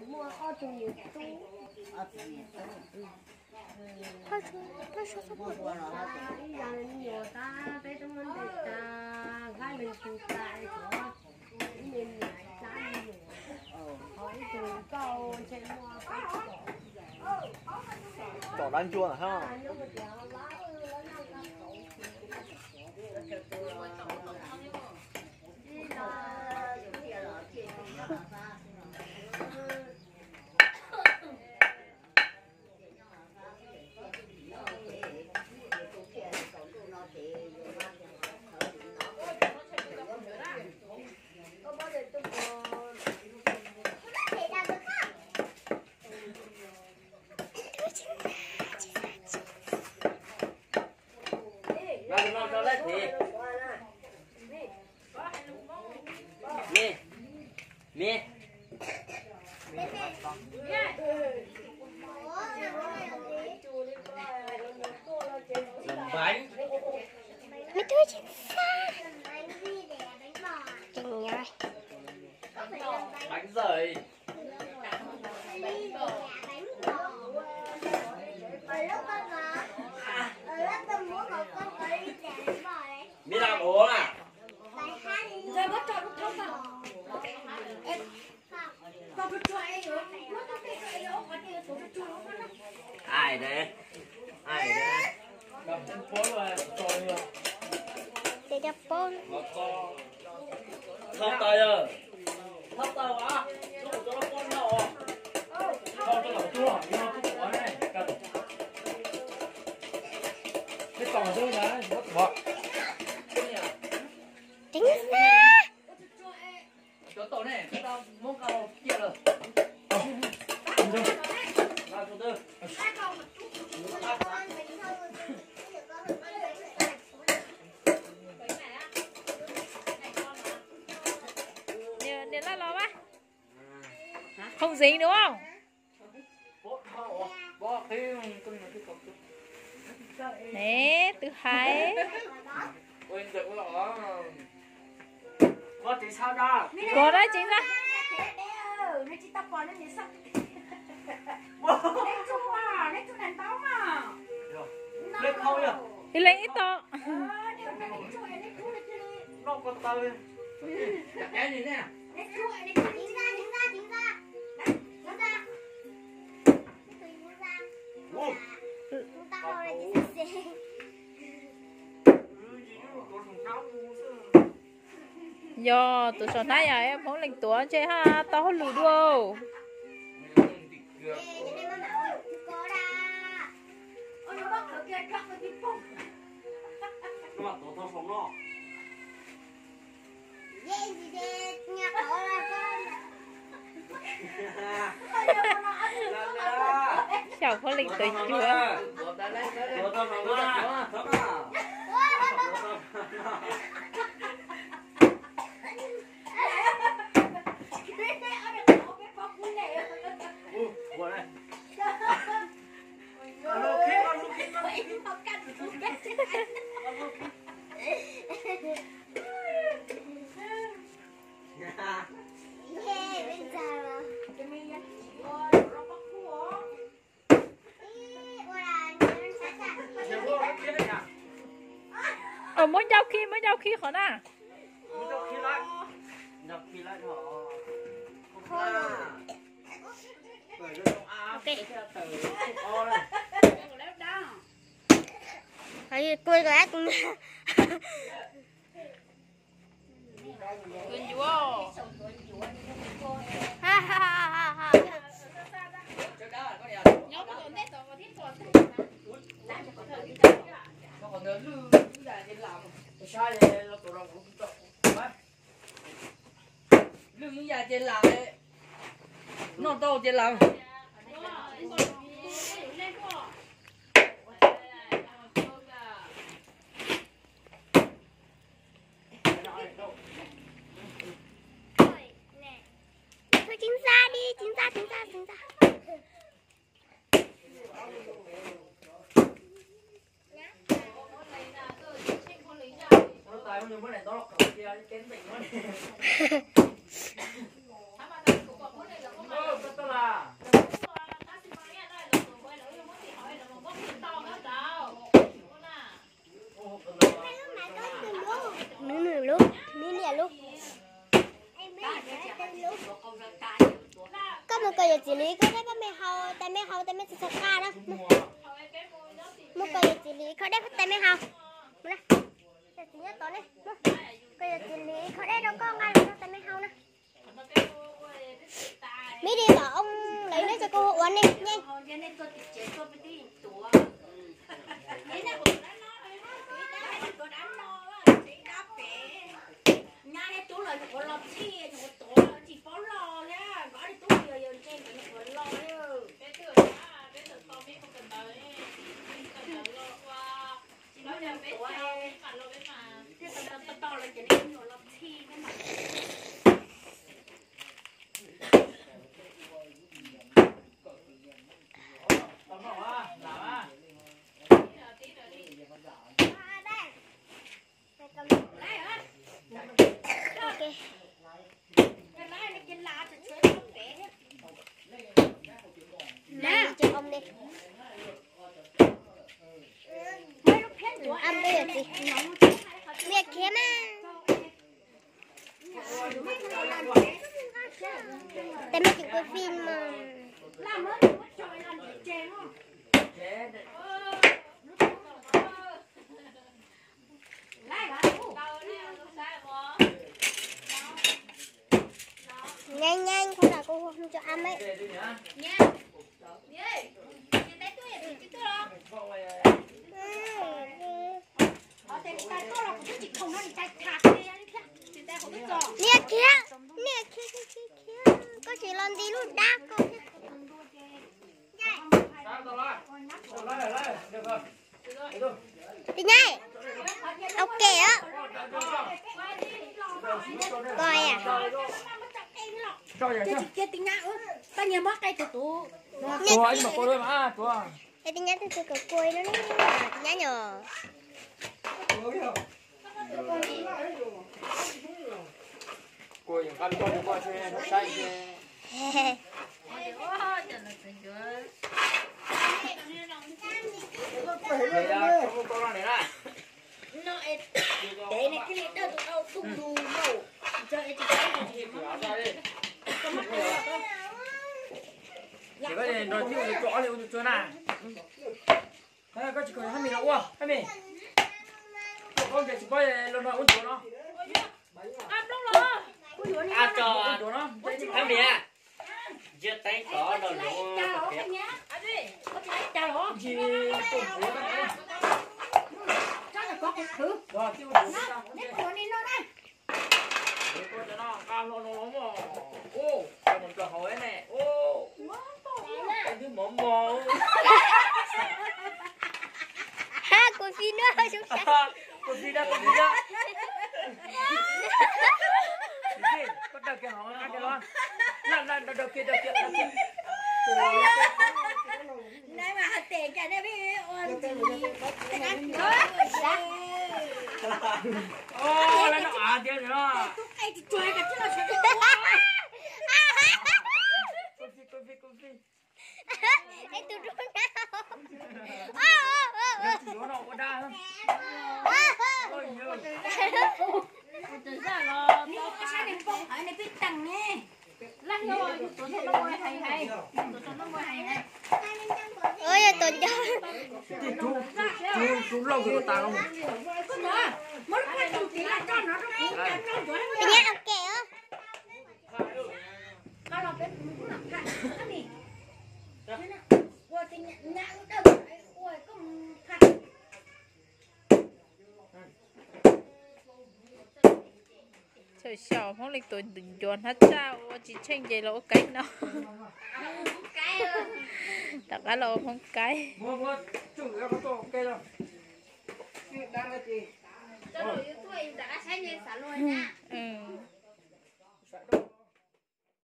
mua ở trong nhiều tu làm nhiều ta bé trong mình để ta gái mình tu tại có nhìn lại trái nhiều hỏi từ câu trên mua Đỏ đan chua hả ha? Bánh. Mấy đứa chính xác. Chừng nhai. Bánh dày. Biết làm uống à? Rồi bắt cho nó thông vào. Ai đấy? Ai đấy? Cầm chân phố rồi, trôi luôn. Để đập bôn. Thóc tay rồi. Thóc tay quá. Lúc cho nó con nhỏ. Cho lẩu chua, cho nó chút quả này. Cần. Cái còng thôi đấy, mất bỏ. Chính xác. Cho tổ này, chúng ta muốn cầu kia rồi. Nào chú Tư. Để la lò á. Không dính đúng không? Đấy, thứ hai. Có tí sao đó. Có đấy chính ra. Lên khâu nhỉ? Thì lấy ít to. Nó có tơi. Cái gì nè? Yo, tụi chọn này à em không lệnh tuổi chơi ha, tao không lùi đâu. Nó tổ thao phóng nó. Chào có lệnh tuổi chưa? Tổ thao phóng nó. Buồn này. Muốn giao khi khó nè. Dọc khi lại họ. Ok. Hãy quên cái Quên chúa. ha ha ha ha. Lưng già trên làng ấy. Nó to trên làng. Thôi chính ra đi, chính ra. có một cây chỉ lý có đấy bác mẹ hầu tay mẹ sạc ca đó một cây chỉ lý có đấy tay mẹ hầu đây chỉ nhớ tối này cây chỉ lý có đấy đâu có ngay tay mẹ hầu nè mỹ đi bảo ông lấy nó cho cô uống đi nhanh cho ông đi ăn bây giờ gì việc kia mà tại mấy chị coi phim mà nhanh nhanh không là cô không cho ăn ấy nè kia có chỉ làm gì luôn đá con đi nhảy ok á coi à Cái tiếng nhạc ta nhà mất cây từ tụ Tua anh mà cô đôi mà tua. cái tiếng nhắn từ cậu cùi nó tiếng nhắn nhỏ Cô những con qua xe nó say xe. Để ra cô ra để ra. nó để này cái này đâu tụi đâu tung dù đâu chơi cái gì mà Chỉ có để nói chuyện để rõ liệu cho nào. Thế có chỉ có hai mình đâu à? Hai mình. Con chỉ có lần nào uống chỗ nó. ăn đâu rồi À cho em đi à. Giật tay có đồ lỗ. chào đó Gì cũng thế đấy. chắc là có cái thứ Rồi tiêu đủ ra. cái của này nó đây Cô cho nó cao nó mà. Ô, con một cái hỏi này. Ô. Cái thứ mồm mồm. ha cô phi nữa chúng ta Cô đi đó, cô đi đó. Có đợt kia hỏi ăn cái đó. Là đợt kia. này mà tiền cả đây biết ôn gì Ô, là nó à tiêu rồi đó. cái thì chơi cả chứ nó sẽ Cô phi. ấy tụi nó Nó chỉ nó có đa không? Ôi nhớ. cái sáng này phong ở này biết tăng nè lăn rồi tụi nó ngồi hay tụi nó ngồi hay ôi tuần cho Chú lâu rồi tao không? có nữa mới quay đầu tiên là cho nó đi nhá ok á có làm cái cũng làm thay cái gì qua thì nhãn đâu ôi có thay trời xào không lịch tôi đừng dọn hết sao chỉ tranh vậy là cái nó tất cả là không cái Mua chủ ra có tổ kê đâu. Đang là gì? cho rồi tôi đã sáng như xả luôn nha ừ Sợ đâu.